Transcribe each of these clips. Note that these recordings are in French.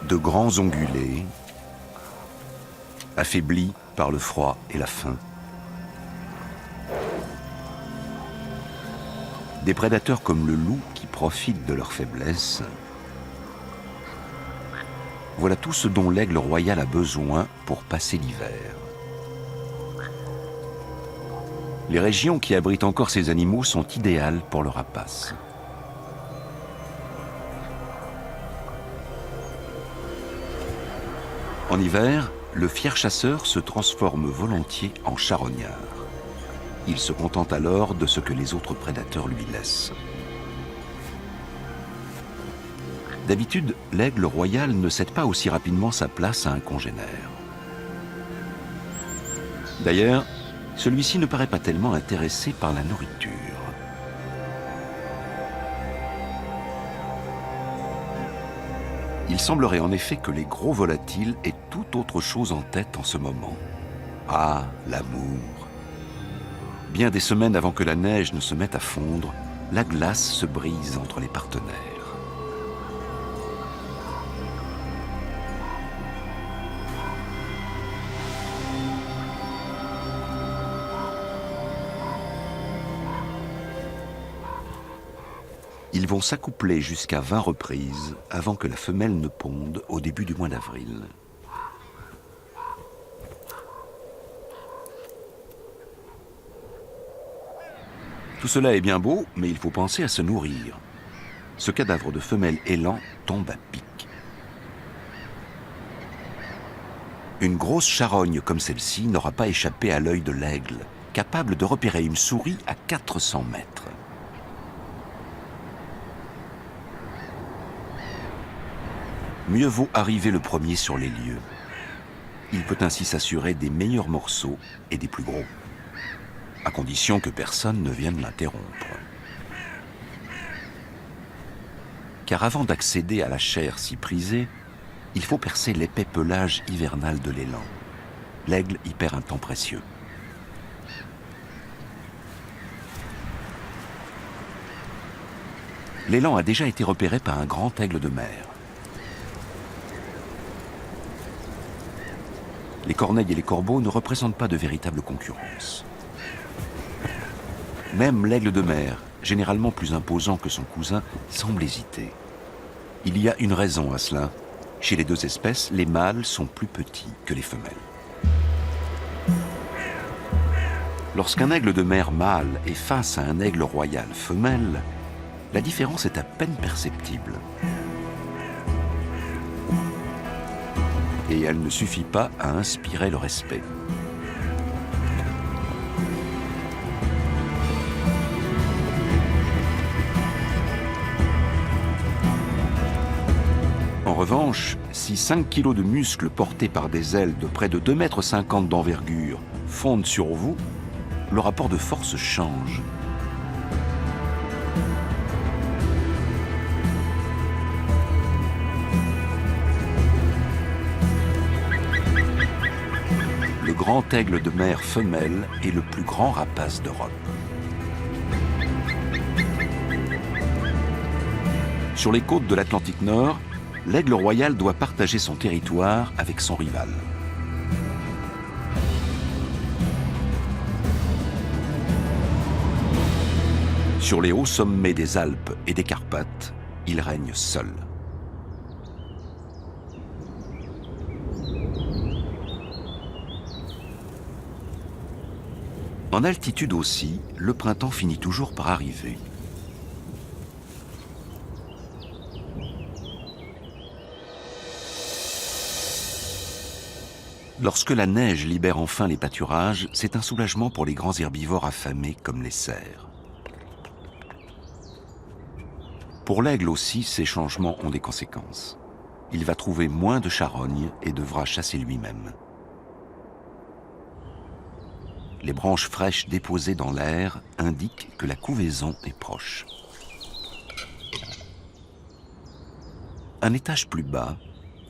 De grands ongulés, affaiblis par le froid et la faim. Des prédateurs comme le loup qui profitent de leur faiblesse. Voilà tout ce dont l'aigle royal a besoin pour passer l'hiver. Les régions qui abritent encore ces animaux sont idéales pour le rapace. En hiver, le fier chasseur se transforme volontiers en charognard. Il se contente alors de ce que les autres prédateurs lui laissent. D'habitude, l'aigle royal ne cède pas aussi rapidement sa place à un congénère. D'ailleurs, celui-ci ne paraît pas tellement intéressé par la nourriture. Il semblerait en effet que les gros volatiles aient tout autre chose en tête en ce moment. Ah, l'amour! Bien des semaines avant que la neige ne se mette à fondre, la glace se brise entre les partenaires. Ils vont s'accoupler jusqu'à 20 reprises avant que la femelle ne ponde au début du mois d'avril. Tout cela est bien beau, mais il faut penser à se nourrir. Ce cadavre de femelle élan tombe à pic. Une grosse charogne comme celle-ci n'aura pas échappé à l'œil de l'aigle, capable de repérer une souris à 400 mètres. Mieux vaut arriver le premier sur les lieux. Il peut ainsi s'assurer des meilleurs morceaux et des plus gros, à condition que personne ne vienne l'interrompre. Car avant d'accéder à la chair si prisée, il faut percer l'épais pelage hivernal de l'élan. L'aigle y perd un temps précieux. L'élan a déjà été repéré par un grand aigle de mer. Les corneilles et les corbeaux ne représentent pas de véritable concurrence. Même l'aigle de mer, généralement plus imposant que son cousin, semble hésiter. Il y a une raison à cela. Chez les deux espèces, les mâles sont plus petits que les femelles. Lorsqu'un aigle de mer mâle est face à un aigle royal femelle, la différence est à peine perceptible. Et elle ne suffit pas à inspirer le respect. En revanche, si 5 kilos de muscles portés par des ailes de près de 2,50 m d'envergure fondent sur vous, le rapport de force change. Le grand aigle de mer femelle est le plus grand rapace d'Europe. Sur les côtes de l'Atlantique Nord, l'aigle royal doit partager son territoire avec son rival. Sur les hauts sommets des Alpes et des Carpates, il règne seul. En altitude aussi, le printemps finit toujours par arriver. Lorsque la neige libère enfin les pâturages, c'est un soulagement pour les grands herbivores affamés comme les cerfs. Pour l'aigle aussi, ces changements ont des conséquences. Il va trouver moins de charognes et devra chasser lui-même. Les branches fraîches déposées dans l'air indiquent que la couvaison est proche. Un étage plus bas,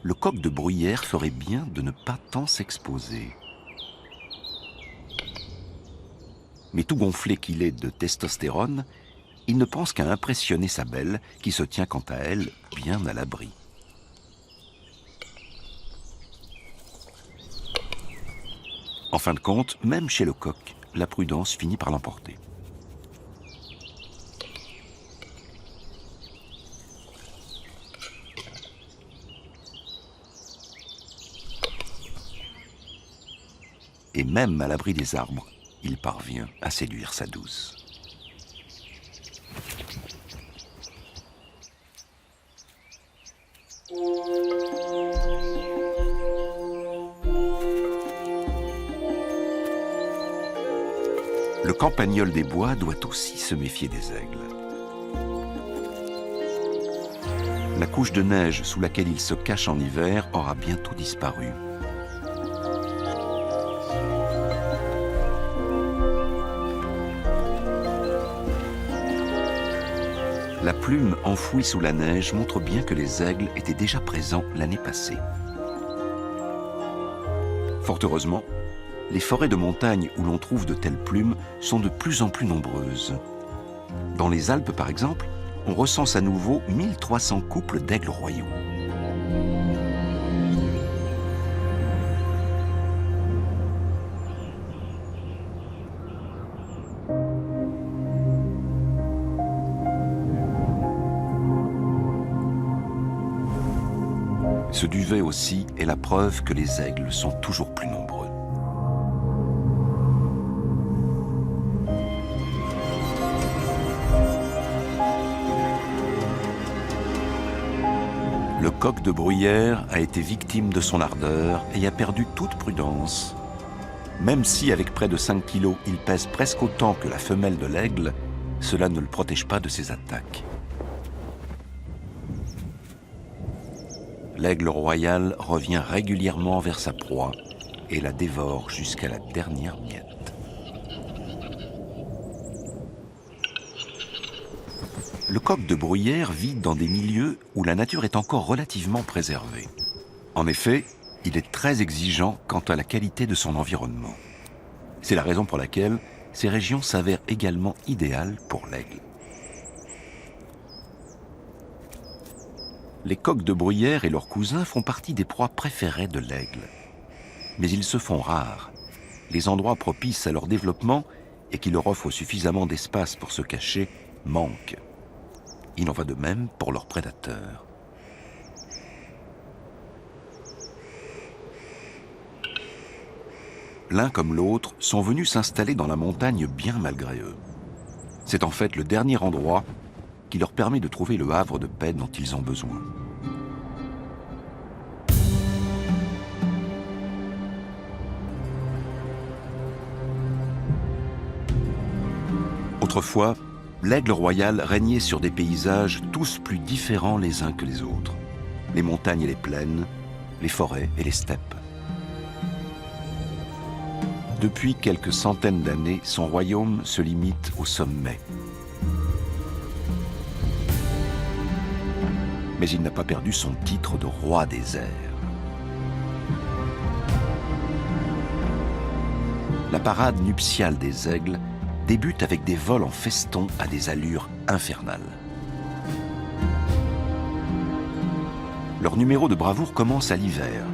le coq de bruyère ferait bien de ne pas tant s'exposer. Mais tout gonflé qu'il est de testostérone, il ne pense qu'à impressionner sa belle, qui se tient quant à elle bien à l'abri. En fin de compte, même chez le coq, la prudence finit par l'emporter. Et même à l'abri des arbres, il parvient à séduire sa douce. Le campagnol des bois doit aussi se méfier des aigles. La couche de neige sous laquelle il se cache en hiver aura bientôt disparu. La plume enfouie sous la neige montre bien que les aigles étaient déjà présents l'année passée. Fort heureusement, les forêts de montagne où l'on trouve de telles plumes sont de plus en plus nombreuses. Dans les Alpes, par exemple, on recense à nouveau 1300 couples d'aigles royaux. Ce duvet aussi est la preuve que les aigles sont toujours plus nombreux. Le coq de bruyère a été victime de son ardeur et a perdu toute prudence. Même si, avec près de 5 kilos, il pèse presque autant que la femelle de l'aigle, cela ne le protège pas de ses attaques. L'aigle royal revient régulièrement vers sa proie et la dévore jusqu'à la dernière miette. Le coq de bruyère vit dans des milieux où la nature est encore relativement préservée. En effet, il est très exigeant quant à la qualité de son environnement. C'est la raison pour laquelle ces régions s'avèrent également idéales pour l'aigle. Les coqs de bruyère et leurs cousins font partie des proies préférées de l'aigle. Mais ils se font rares. Les endroits propices à leur développement et qui leur offrent suffisamment d'espace pour se cacher manquent. Il en va de même pour leurs prédateurs. L'un comme l'autre sont venus s'installer dans la montagne bien malgré eux. C'est en fait le dernier endroit qui leur permet de trouver le havre de paix dont ils ont besoin. Autrefois, l'aigle royal régnait sur des paysages tous plus différents les uns que les autres. Les montagnes et les plaines, les forêts et les steppes. Depuis quelques centaines d'années, son royaume se limite au sommet. Mais il n'a pas perdu son titre de roi des airs. La parade nuptiale des aigles débute avec des vols en feston à des allures infernales. Leur numéro de bravoure commence à l'hiver.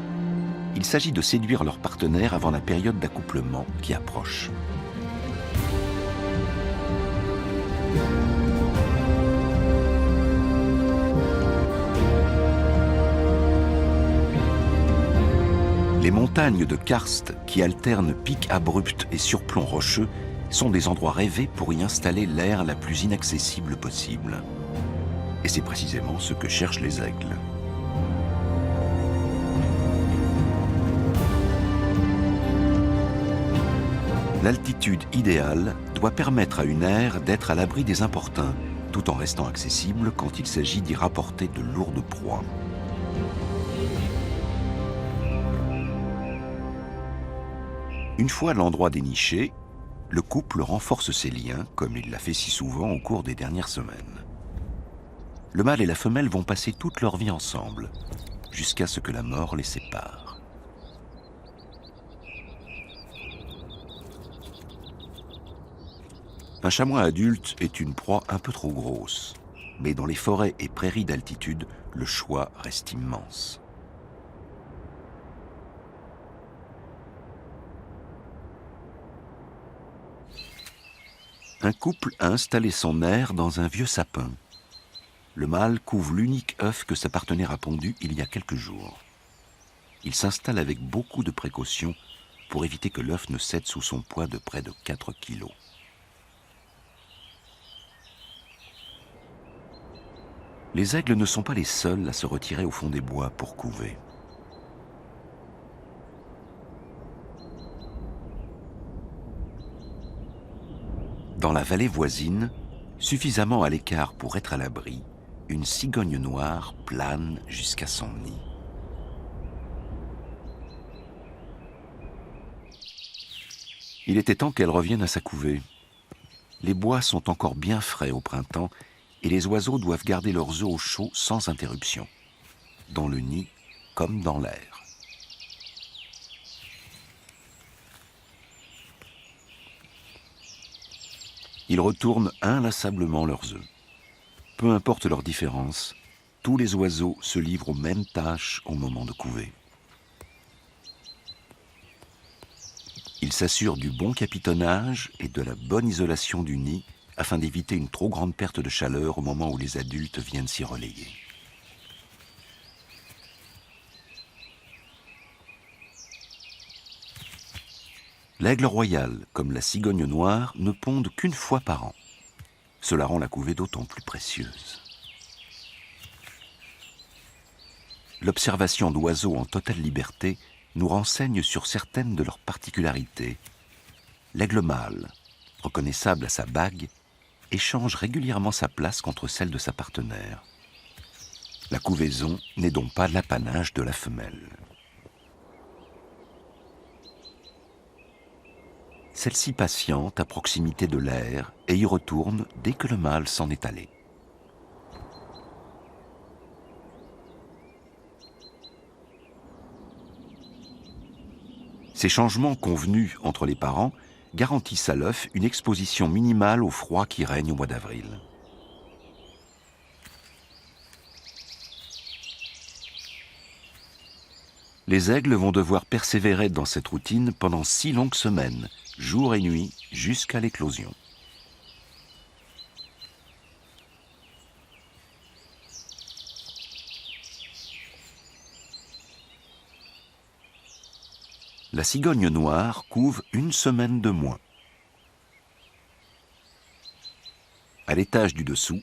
Il s'agit de séduire leur partenaire avant la période d'accouplement qui approche. Les montagnes de karst qui alternent pics abrupts et surplombs rocheux sont des endroits rêvés pour y installer l'aire la plus inaccessible possible. Et c'est précisément ce que cherchent les aigles. L'altitude idéale doit permettre à une aire d'être à l'abri des importuns, tout en restant accessible quand il s'agit d'y rapporter de lourdes proies. Une fois l'endroit déniché, le couple renforce ses liens, comme il l'a fait si souvent au cours des dernières semaines. Le mâle et la femelle vont passer toute leur vie ensemble, jusqu'à ce que la mort les sépare. Un chamois adulte est une proie un peu trop grosse, mais dans les forêts et prairies d'altitude, le choix reste immense. Un couple a installé son aire dans un vieux sapin. Le mâle couve l'unique œuf que sa partenaire a pondu il y a quelques jours. Il s'installe avec beaucoup de précautions pour éviter que l'œuf ne cède sous son poids de près de 4 kilos. Les aigles ne sont pas les seuls à se retirer au fond des bois pour couver. Dans la vallée voisine, suffisamment à l'écart pour être à l'abri, une cigogne noire plane jusqu'à son nid. Il était temps qu'elle revienne à sa couvée. Les bois sont encore bien frais au printemps et les oiseaux doivent garder leurs œufs au chaud sans interruption, dans le nid comme dans l'air. Ils retournent inlassablement leurs œufs. Peu importe leur différence, tous les oiseaux se livrent aux mêmes tâches au moment de couver. Ils s'assurent du bon capitonnage et de la bonne isolation du nid afin d'éviter une trop grande perte de chaleur au moment où les adultes viennent s'y relayer. L'aigle royal, comme la cigogne noire, ne pondent qu'une fois par an. Cela rend la couvée d'autant plus précieuse. L'observation d'oiseaux en totale liberté nous renseigne sur certaines de leurs particularités. L'aigle mâle, reconnaissable à sa bague, échange régulièrement sa place contre celle de sa partenaire. La couvaison n'est donc pas l'apanage de la femelle. Celle-ci patiente à proximité de l'air et y retourne dès que le mâle s'en est allé. Ces changements convenus entre les parents garantissent à l'œuf une exposition minimale au froid qui règne au mois d'avril. Les aigles vont devoir persévérer dans cette routine pendant 6 longues semaines, jour et nuit, jusqu'à l'éclosion. La cigogne noire couve 1 semaine de moins. À l'étage du dessous,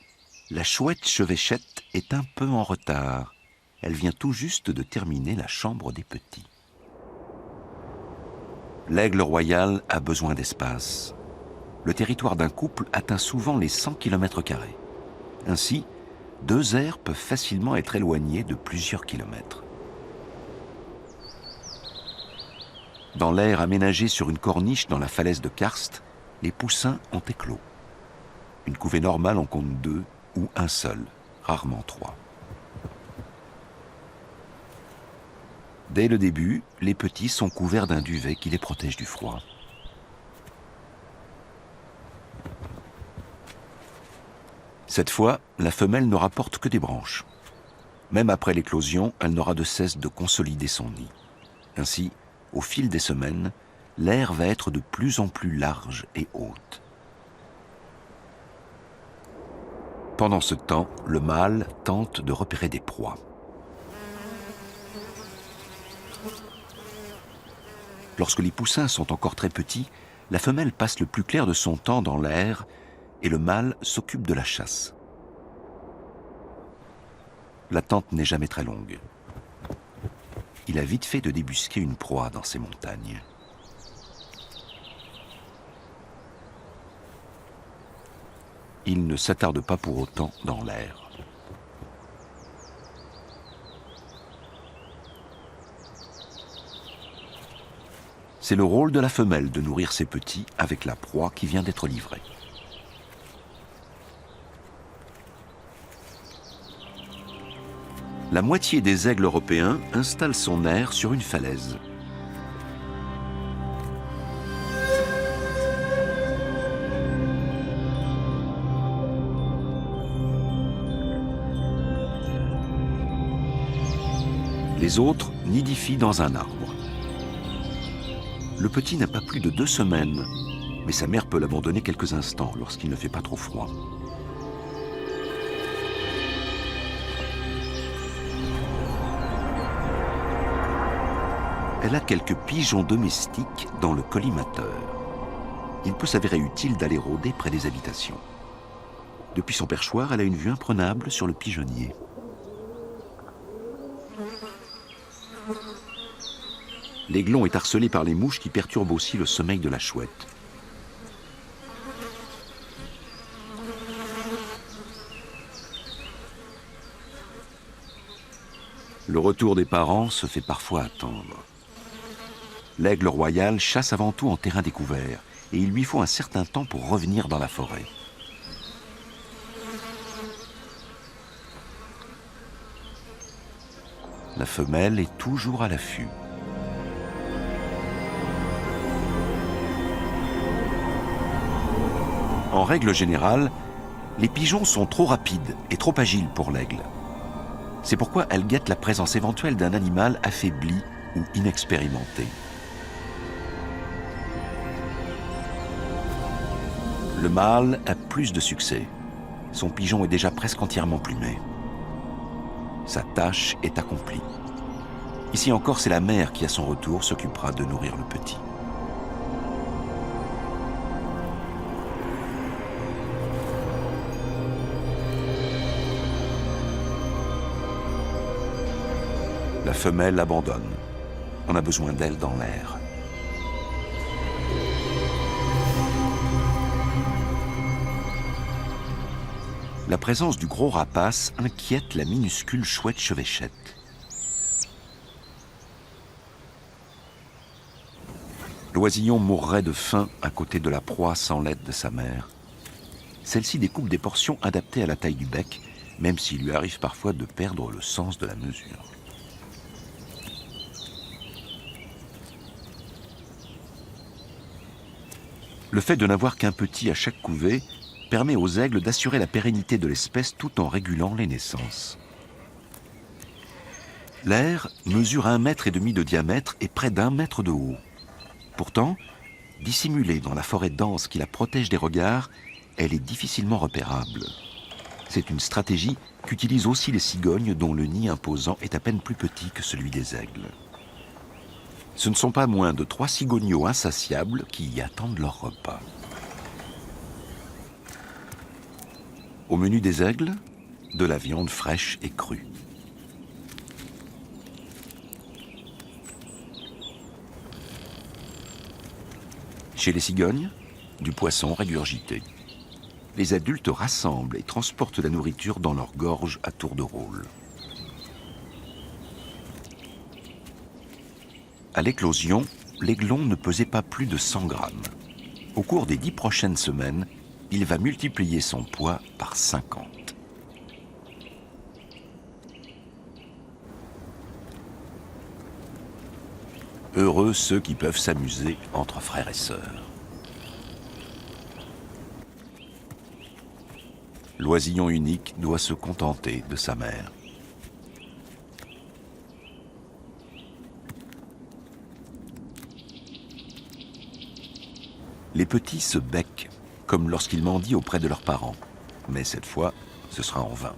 la chouette chevêchette est un peu en retard. Elle vient tout juste de terminer la chambre des petits. L'aigle royal a besoin d'espace. Le territoire d'un couple atteint souvent les 100 km². Ainsi, 2 aires peuvent facilement être éloignées de plusieurs kilomètres. Dans l'aire aménagée sur une corniche dans la falaise de Karst, les poussins ont éclos. Une couvée normale en compte 2 ou un seul, rarement 3. Dès le début, les petits sont couverts d'un duvet qui les protège du froid. Cette fois, la femelle ne rapporte que des branches. Même après l'éclosion, elle n'aura de cesse de consolider son nid. Ainsi, au fil des semaines, l'aire va être de plus en plus large et haute. Pendant ce temps, le mâle tente de repérer des proies. Lorsque les poussins sont encore très petits, la femelle passe le plus clair de son temps dans l'air et le mâle s'occupe de la chasse. L'attente n'est jamais très longue. Il a vite fait de débusquer une proie dans ces montagnes. Il ne s'attarde pas pour autant dans l'air. C'est le rôle de la femelle de nourrir ses petits avec la proie qui vient d'être livrée. La moitié des aigles européens installent son aire sur une falaise. Les autres nidifient dans un arbre. Le petit n'a pas plus de 2 semaines mais sa mère peut l'abandonner quelques instants lorsqu'il ne fait pas trop froid. Elle a quelques pigeons domestiques dans le collimateur. Il peut s'avérer utile d'aller rôder près des habitations. Depuis son perchoir, elle a une vue imprenable sur le pigeonnier. L'aiglon est harcelé par les mouches qui perturbent aussi le sommeil de la chouette. Le retour des parents se fait parfois attendre. L'aigle royal chasse avant tout en terrain découvert et il lui faut un certain temps pour revenir dans la forêt. La femelle est toujours à l'affût. En règle générale, les pigeons sont trop rapides et trop agiles pour l'aigle. C'est pourquoi elle guette la présence éventuelle d'un animal affaibli ou inexpérimenté. Le mâle a plus de succès. Son pigeon est déjà presque entièrement plumé. Sa tâche est accomplie. Ici encore, c'est la mère qui, à son retour, s'occupera de nourrir le petit. La femelle abandonne. On a besoin d'elle dans l'air. La présence du gros rapace inquiète la minuscule chouette chevêchette. L'oisillon mourrait de faim à côté de la proie sans l'aide de sa mère. Celle-ci découpe des portions adaptées à la taille du bec, même s'il lui arrive parfois de perdre le sens de la mesure. Le fait de n'avoir qu'un petit à chaque couvée permet aux aigles d'assurer la pérennité de l'espèce tout en régulant les naissances. L'aire mesure 1,5 mètre de diamètre et près d'1 mètre de haut. Pourtant, dissimulée dans la forêt dense qui la protège des regards, elle est difficilement repérable. C'est une stratégie qu'utilisent aussi les cigognes dont le nid imposant est à peine plus petit que celui des aigles. Ce ne sont pas moins de 3 cigogneaux insatiables qui y attendent leur repas. Au menu des aigles, de la viande fraîche et crue. Chez les cigognes, du poisson régurgité. Les adultes rassemblent et transportent la nourriture dans leur gorge à tour de rôle. À l'éclosion, l'aiglon ne pesait pas plus de 100 grammes. Au cours des 10 prochaines semaines, il va multiplier son poids par 50. Heureux ceux qui peuvent s'amuser entre frères et sœurs. L'oisillon unique doit se contenter de sa mère. Les petits se becquent, comme lorsqu'ils mendient auprès de leurs parents. Mais cette fois, ce sera en vain.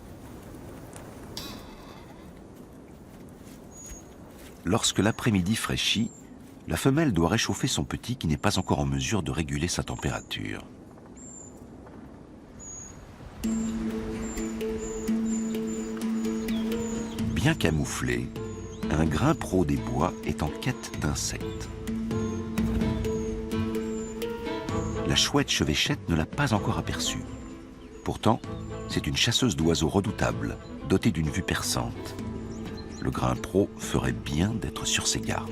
Lorsque l'après-midi fraîchit, la femelle doit réchauffer son petit qui n'est pas encore en mesure de réguler sa température. Bien camouflé, un grimpero des bois est en quête d'insectes. La chouette chevêchette ne l'a pas encore aperçue. Pourtant, c'est une chasseuse d'oiseaux redoutable, dotée d'une vue perçante. Le grimpero ferait bien d'être sur ses gardes.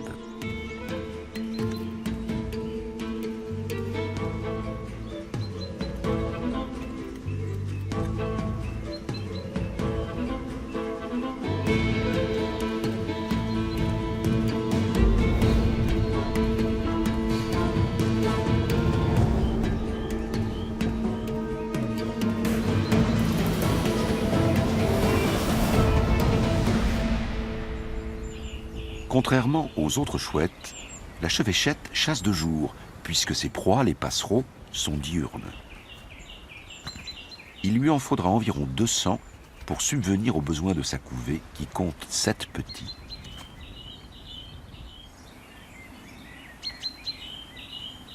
Contrairement aux autres chouettes, la chevêchette chasse de jour puisque ses proies, les passereaux, sont diurnes. Il lui en faudra environ 200 pour subvenir aux besoins de sa couvée qui compte 7 petits.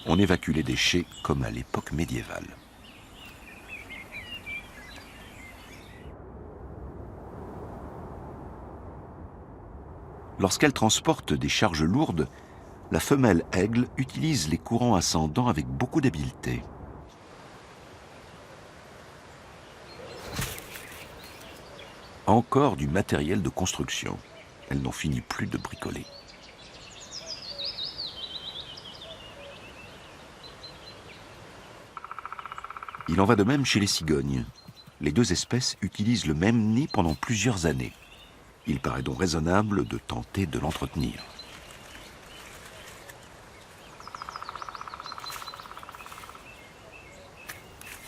On évacue les déchets comme à l'époque médiévale. Lorsqu'elle transporte des charges lourdes, la femelle aigle utilise les courants ascendants avec beaucoup d'habileté. Encore du matériel de construction. Elle n'en finit plus de bricoler. Il en va de même chez les cigognes. Les deux espèces utilisent le même nid pendant plusieurs années. Il paraît donc raisonnable de tenter de l'entretenir.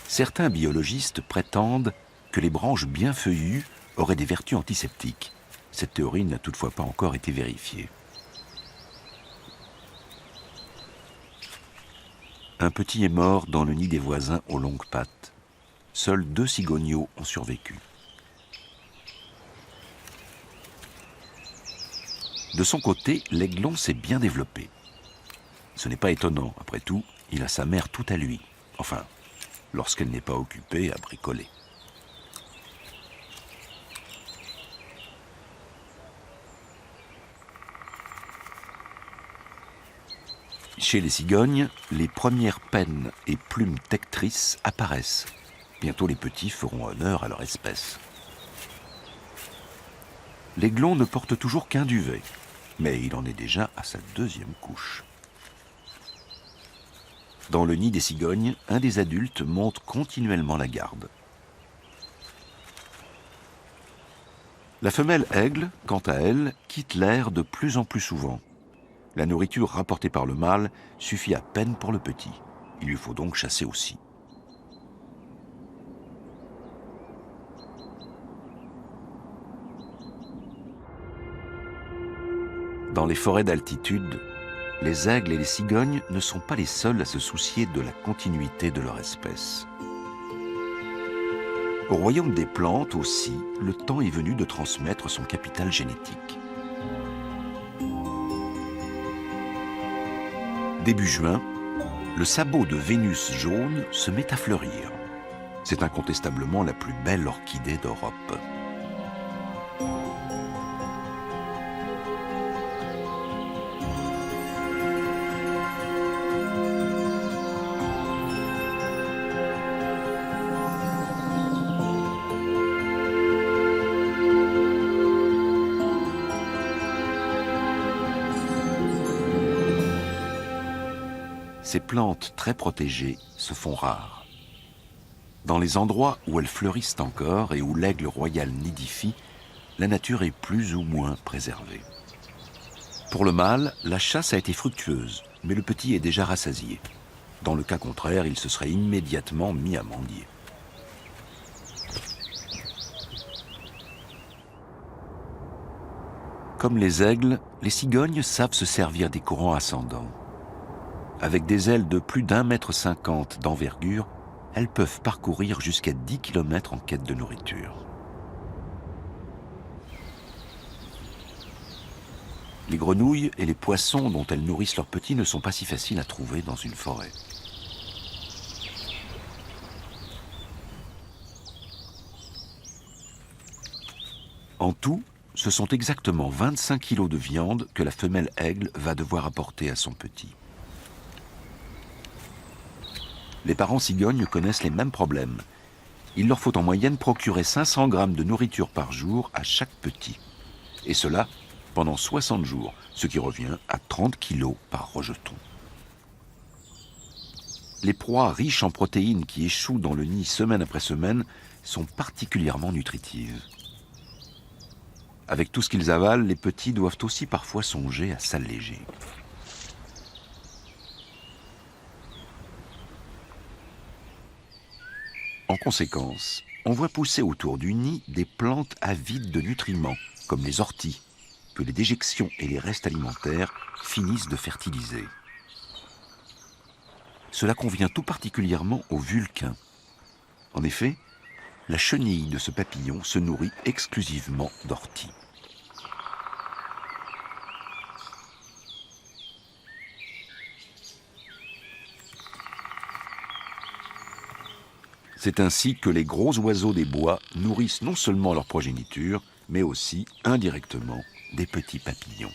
Certains biologistes prétendent que les branches bien feuillues auraient des vertus antiseptiques. Cette théorie n'a toutefois pas encore été vérifiée. Un petit est mort dans le nid des voisins aux longues pattes. Seuls 2 cigogneaux ont survécu. De son côté, l'aiglon s'est bien développé. Ce n'est pas étonnant, après tout, il a sa mère tout à lui. Enfin, lorsqu'elle n'est pas occupée à bricoler. Chez les cigognes, les premières pennes et plumes tectrices apparaissent. Bientôt les petits feront honneur à leur espèce. L'aiglon ne porte toujours qu'un duvet, mais il en est déjà à sa 2e couche. Dans le nid des cigognes, un des adultes monte continuellement la garde. La femelle aigle, quant à elle, quitte l'air de plus en plus souvent. La nourriture rapportée par le mâle suffit à peine pour le petit. Il lui faut donc chasser aussi. Dans les forêts d'altitude, les aigles et les cigognes ne sont pas les seuls à se soucier de la continuité de leur espèce. Au royaume des plantes aussi, le temps est venu de transmettre son capital génétique. Début juin, le sabot de Vénus jaune se met à fleurir. C'est incontestablement la plus belle orchidée d'Europe. Ces plantes très protégées se font rares. Dans les endroits où elles fleurissent encore et où l'aigle royal nidifie, la nature est plus ou moins préservée. Pour le mâle, la chasse a été fructueuse, mais le petit est déjà rassasié. Dans le cas contraire, il se serait immédiatement mis à mendier. Comme les aigles, les cigognes savent se servir des courants ascendants. Avec des ailes de plus d'1,50 m d'envergure, elles peuvent parcourir jusqu'à 10 km en quête de nourriture. Les grenouilles et les poissons dont elles nourrissent leurs petits ne sont pas si faciles à trouver dans une forêt. En tout, ce sont exactement 25 kg de viande que la femelle aigle va devoir apporter à son petit. Les parents cigognes connaissent les mêmes problèmes. Il leur faut en moyenne procurer 500 grammes de nourriture par jour à chaque petit. Et cela pendant 60 jours, ce qui revient à 30 kg par rejeton. Les proies riches en protéines qui échouent dans le nid semaine après semaine sont particulièrement nutritives. Avec tout ce qu'ils avalent, les petits doivent aussi parfois songer à s'alléger. En conséquence, on voit pousser autour du nid des plantes avides de nutriments, comme les orties, que les déjections et les restes alimentaires finissent de fertiliser. cela convient tout particulièrement aux vulcains. En effet, la chenille de ce papillon se nourrit exclusivement d'orties. C'est ainsi que les gros oiseaux des bois nourrissent non seulement leur progéniture, mais aussi, indirectement, des petits papillons.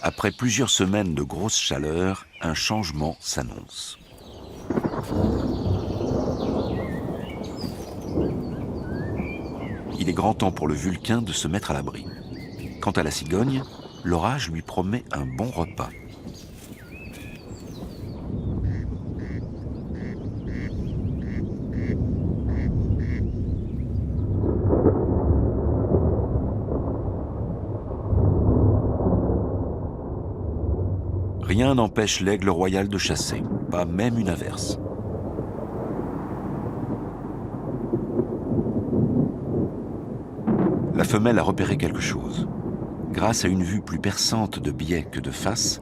Après plusieurs semaines de grosse chaleur, un changement s'annonce. Il est grand temps pour le vulcain de se mettre à l'abri. Quant à la cigogne, l'orage lui promet un bon repas. Rien n'empêche l'aigle royal de chasser, pas même une averse. La femelle a repéré quelque chose. Grâce à une vue plus perçante de biais que de face,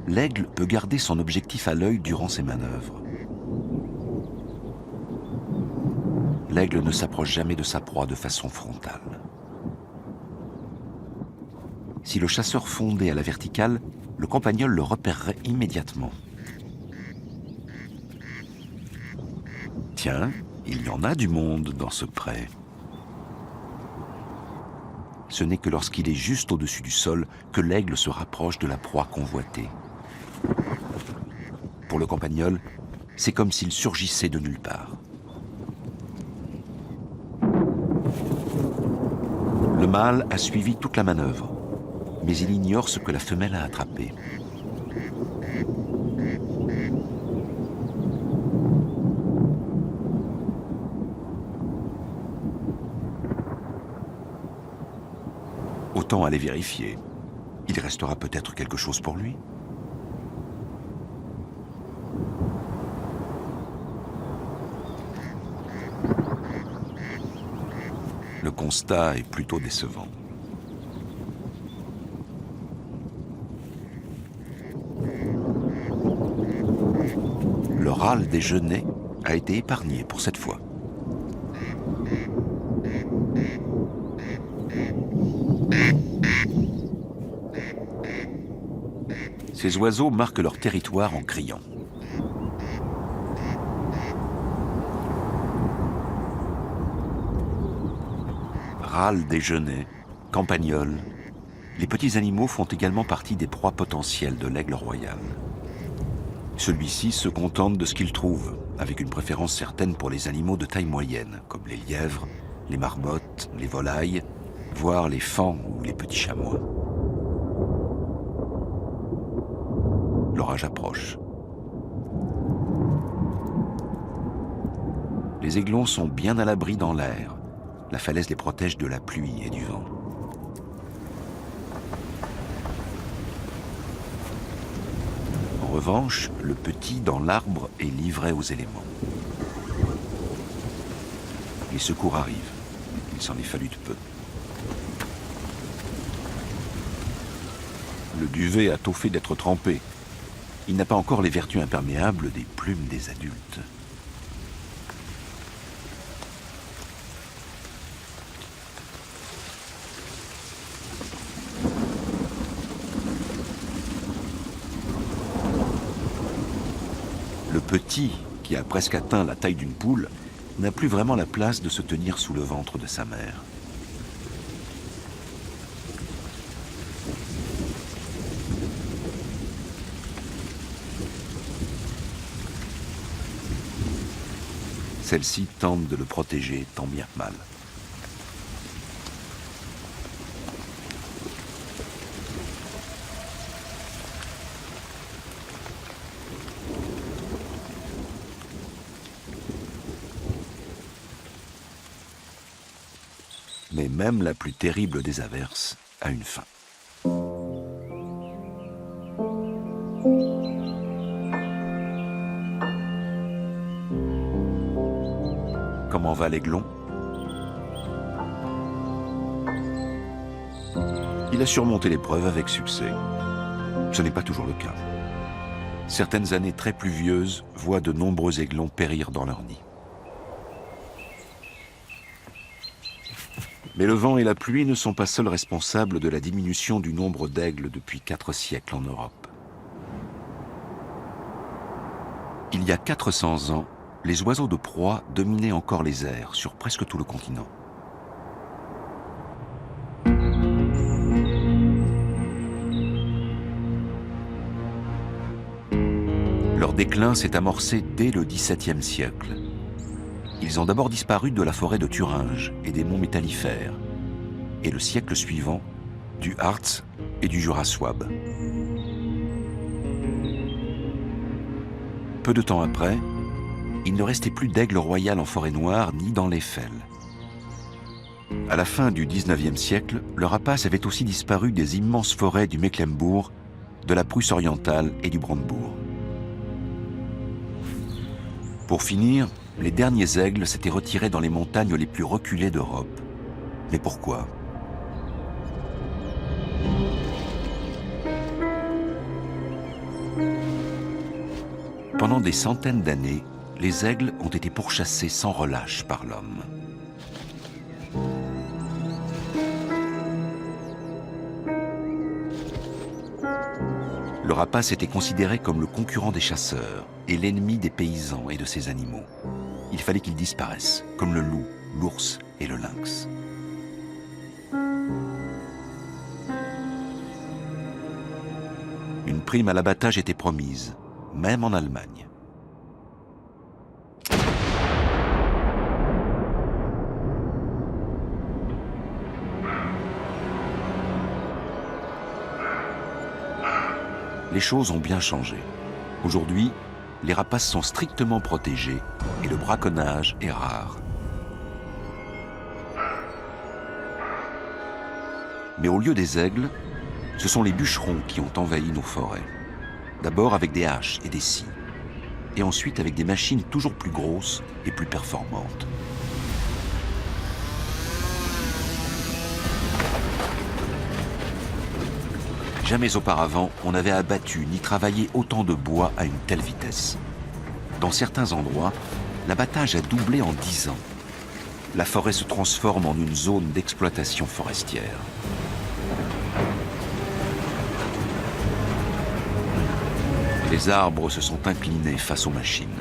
l'aigle peut garder son objectif à l'œil durant ses manœuvres. L'aigle ne s'approche jamais de sa proie de façon frontale. Si le chasseur fondait à la verticale, le campagnol le repérerait immédiatement. Tiens, il y en a du monde dans ce pré. Ce n'est que lorsqu'il est juste au-dessus du sol que l'aigle se rapproche de la proie convoitée. Pour le campagnol, c'est comme s'il surgissait de nulle part. Le mâle a suivi toute la manœuvre, mais il ignore ce que la femelle a attrapé. Autant aller vérifier. Il restera peut-être quelque chose pour lui. Le constat est plutôt décevant. Le râle des genêts a été épargné pour cette fois. Ces oiseaux marquent leur territoire en criant. Râle des genêts, campagnols, les petits animaux font également partie des proies potentielles de l'aigle royal. Celui-ci se contente de ce qu'il trouve, avec une préférence certaine pour les animaux de taille moyenne, comme les lièvres, les marmottes, les volailles, voire les faons ou les petits chamois. L'orage approche. Les aiglons sont bien à l'abri dans l'air. La falaise les protège de la pluie et du vent. En revanche, le petit dans l'arbre est livré aux éléments. Les secours arrivent. Il s'en est fallu de peu. Le duvet a tôt fait d'être trempé. Il n'a pas encore les vertus imperméables des plumes des adultes. Le petit, qui a presque atteint la taille d'une poule, n'a plus vraiment la place de se tenir sous le ventre de sa mère. Celle-ci tente de le protéger tant bien que mal. Mais même la plus terrible des averses a une fin. Comment va l'aiglon? Il a surmonté l'épreuve avec succès. Ce n'est pas toujours le cas. Certaines années très pluvieuses voient de nombreux aiglons périr dans leur nid. Mais le vent et la pluie ne sont pas seuls responsables de la diminution du nombre d'aigles depuis 4 siècles en Europe. Il y a 400 ans, les oiseaux de proie dominaient encore les airs sur presque tout le continent. Leur déclin s'est amorcé dès le XVIIe siècle. Ils ont d'abord disparu de la forêt de Thuringe et des monts métallifères, et le siècle suivant, du Harz et du Jura souabe. Peu de temps après, il ne restait plus d'aigle royal en forêt noire ni dans les fels. À la fin du XIXe siècle, le rapace avait aussi disparu des immenses forêts du Mecklembourg, de la Prusse orientale et du Brandebourg. Pour finir, les derniers aigles s'étaient retirés dans les montagnes les plus reculées d'Europe. Mais pourquoi ? Pendant des centaines d'années, les aigles ont été pourchassés sans relâche par l'homme. Le rapace était considéré comme le concurrent des chasseurs et l'ennemi des paysans et de ces animaux. Il fallait qu'ils disparaissent, comme le loup, l'ours et le lynx. Une prime à l'abattage était promise, même en Allemagne. Les choses ont bien changé. Aujourd'hui, les rapaces sont strictement protégés et le braconnage est rare. Mais au lieu des aigles, ce sont les bûcherons qui ont envahi nos forêts. D'abord avec des haches et des scies, et ensuite avec des machines toujours plus grosses et plus performantes. Jamais auparavant, on n'avait abattu ni travaillé autant de bois à une telle vitesse. Dans certains endroits, l'abattage a doublé en 10 ans. La forêt se transforme en une zone d'exploitation forestière. Les arbres se sont inclinés face aux machines.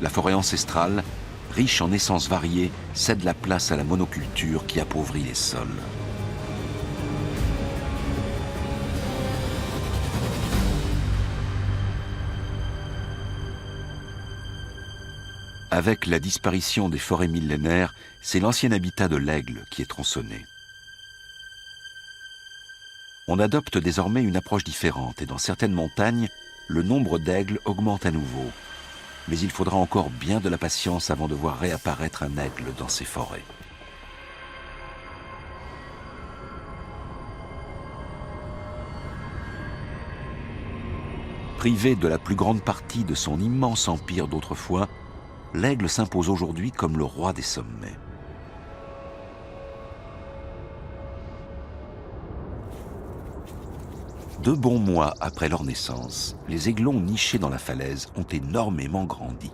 La forêt ancestrale, riche en essences variées, cède la place à la monoculture qui appauvrit les sols. Avec la disparition des forêts millénaires, c'est l'ancien habitat de l'aigle qui est tronçonné. On adopte désormais une approche différente et dans certaines montagnes, le nombre d'aigles augmente à nouveau. Mais il faudra encore bien de la patience avant de voir réapparaître un aigle dans ces forêts. Privé de la plus grande partie de son immense empire d'autrefois, l'aigle s'impose aujourd'hui comme le roi des sommets. Deux bons mois après leur naissance, les aiglons nichés dans la falaise ont énormément grandi.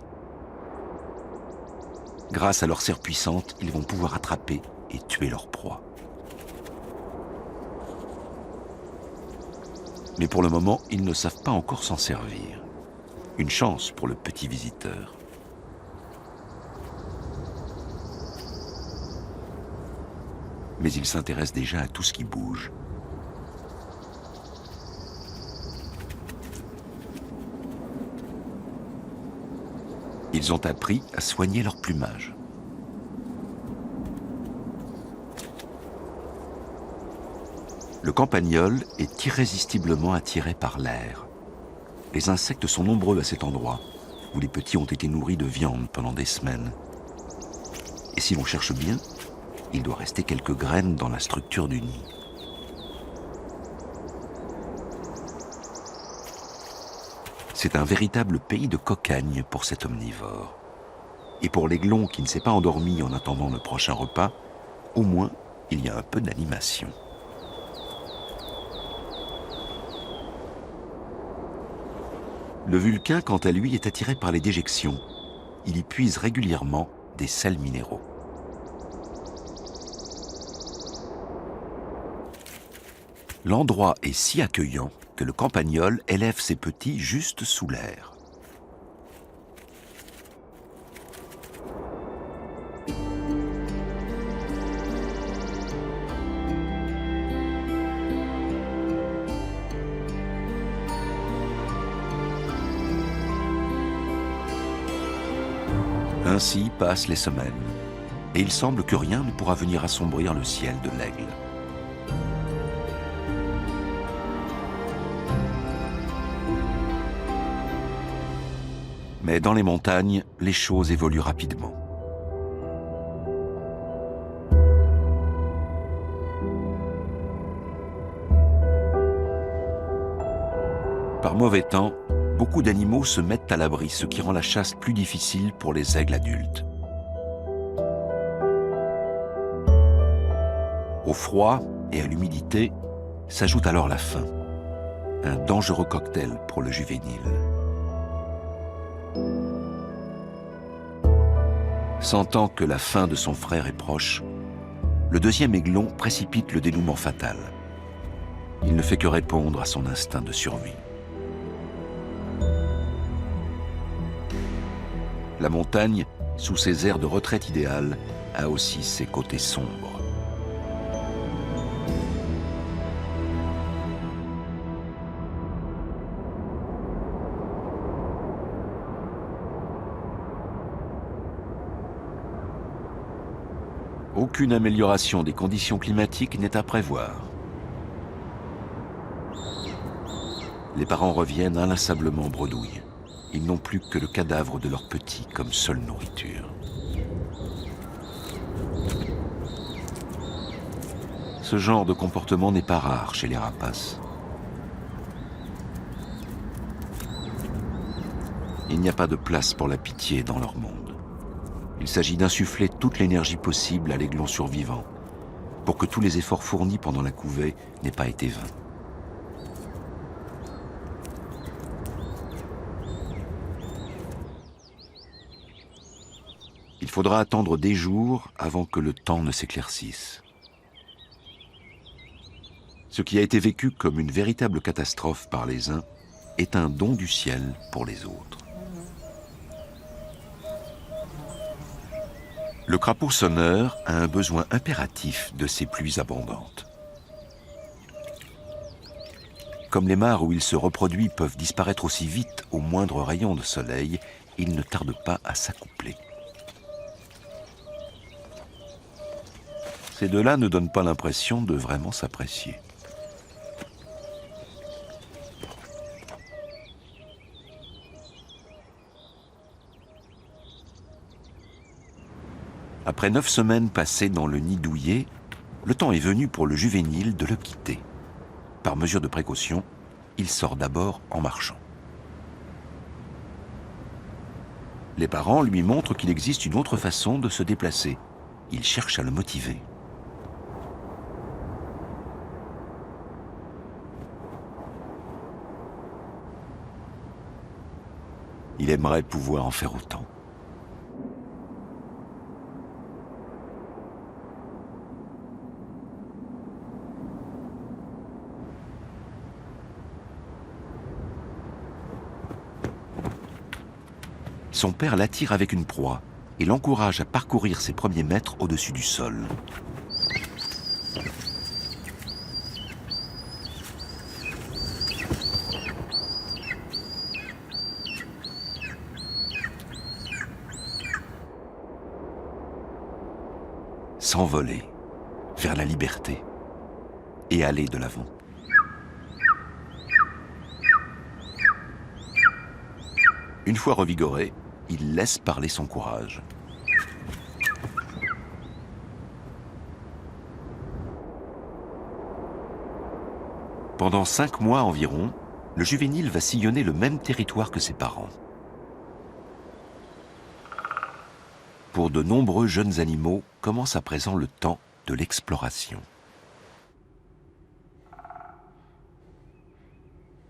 Grâce à leur serre puissante, ils vont pouvoir attraper et tuer leur proie. Mais pour le moment, ils ne savent pas encore s'en servir. Une chance pour le petit visiteur. Mais ils s'intéressent déjà à tout ce qui bouge. Ils ont appris à soigner leur plumage. Le campagnol est irrésistiblement attiré par l'air. Les insectes sont nombreux à cet endroit, où les petits ont été nourris de viande pendant des semaines. Et si l'on cherche bien, il doit rester quelques graines dans la structure du nid. C'est un véritable pays de cocagne pour cet omnivore. Et pour l'aiglon qui ne s'est pas endormi en attendant le prochain repas, au moins, il y a un peu d'animation. Le Vulcain, quant à lui, est attiré par les déjections. Il y puise régulièrement des sels minéraux. L'endroit est si accueillant que le campagnol élève ses petits juste sous l'air. Ainsi passent les semaines, et il semble que rien ne pourra venir assombrir le ciel de l'Aigle. Mais dans les montagnes, les choses évoluent rapidement. Par mauvais temps, beaucoup d'animaux se mettent à l'abri, ce qui rend la chasse plus difficile pour les aigles adultes. Au froid et à l'humidité s'ajoute alors la faim, un dangereux cocktail pour le juvénile. Sentant que la fin de son frère est proche, le deuxième aiglon précipite le dénouement fatal. Il ne fait que répondre à son instinct de survie. La montagne, sous ses airs de retraite idéale, a aussi ses côtés sombres. Aucune amélioration des conditions climatiques n'est à prévoir. Les parents reviennent inlassablement bredouilles. Ils n'ont plus que le cadavre de leur petit comme seule nourriture. Ce genre de comportement n'est pas rare chez les rapaces. Il n'y a pas de place pour la pitié dans leur monde. Il s'agit d'insuffler toute l'énergie possible à l'aiglon survivant, pour que tous les efforts fournis pendant la couvée n'aient pas été vains. Il faudra attendre des jours avant que le temps ne s'éclaircisse. Ce qui a été vécu comme une véritable catastrophe par les uns est un don du ciel pour les autres. Le crapaud sonneur a un besoin impératif de ces pluies abondantes. Comme les mares où il se reproduit peuvent disparaître aussi vite au moindre rayon de soleil, il ne tarde pas à s'accoupler. Ces deux-là ne donnent pas l'impression de vraiment s'apprécier. Après 9 semaines passées dans le nid douillet, le temps est venu pour le juvénile de le quitter. Par mesure de précaution, il sort d'abord en marchant. Les parents lui montrent qu'il existe une autre façon de se déplacer. Ils cherchent à le motiver. Il aimerait pouvoir en faire autant. Son père l'attire avec une proie et l'encourage à parcourir ses premiers mètres au-dessus du sol. S'envoler vers la liberté et aller de l'avant. Une fois revigoré, il laisse parler son courage. Pendant 5 mois environ, le juvénile va sillonner le même territoire que ses parents. Pour de nombreux jeunes animaux, commence à présent le temps de l'exploration.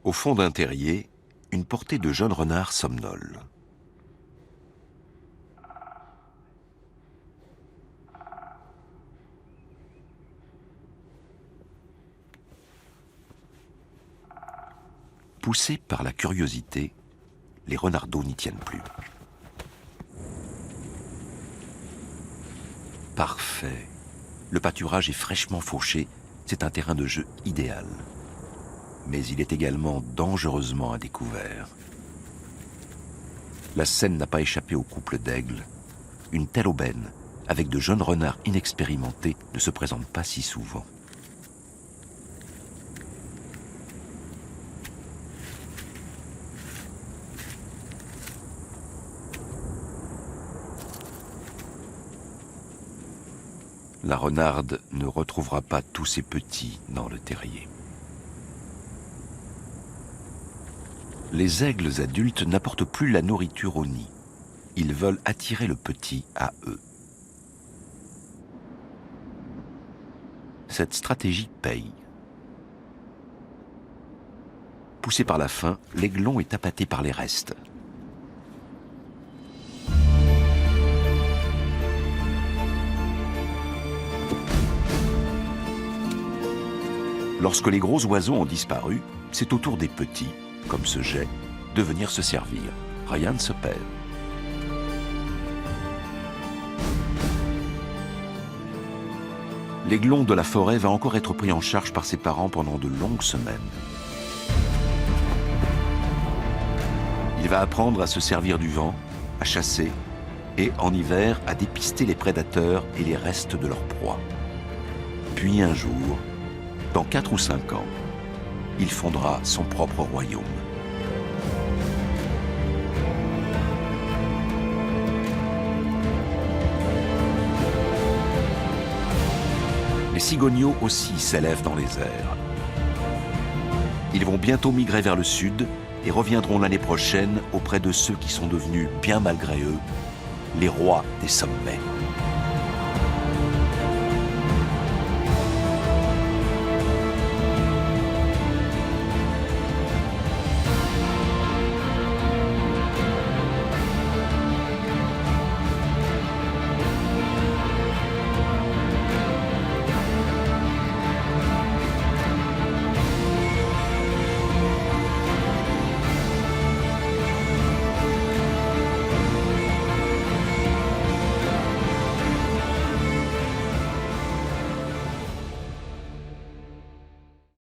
Au fond d'un terrier, une portée de jeunes renards somnolent. Poussés par la curiosité, les renardeaux n'y tiennent plus. Parfait. Le pâturage est fraîchement fauché, c'est un terrain de jeu idéal. Mais il est également dangereusement à découvert. La scène n'a pas échappé au couple d'aigles. Une telle aubaine, avec de jeunes renards inexpérimentés, ne se présente pas si souvent. La renarde ne retrouvera pas tous ses petits dans le terrier. Les aigles adultes n'apportent plus la nourriture au nid. Ils veulent attirer le petit à eux. Cette stratégie paye. Poussé par la faim, l'aiglon est appâté par les restes. Lorsque les gros oiseaux ont disparu, c'est au tour des petits, comme ce jet, de venir se servir. Rien ne se perd. L'aiglon de la forêt va encore être pris en charge par ses parents pendant de longues semaines. Il va apprendre à se servir du vent, à chasser et, en hiver, à dépister les prédateurs et les restes de leur proie. Puis un jour, dans 4 ou 5 ans, il fondera son propre royaume. Les cigogneaux aussi s'élèvent dans les airs. Ils vont bientôt migrer vers le sud et reviendront l'année prochaine auprès de ceux qui sont devenus, bien malgré eux, les rois des sommets.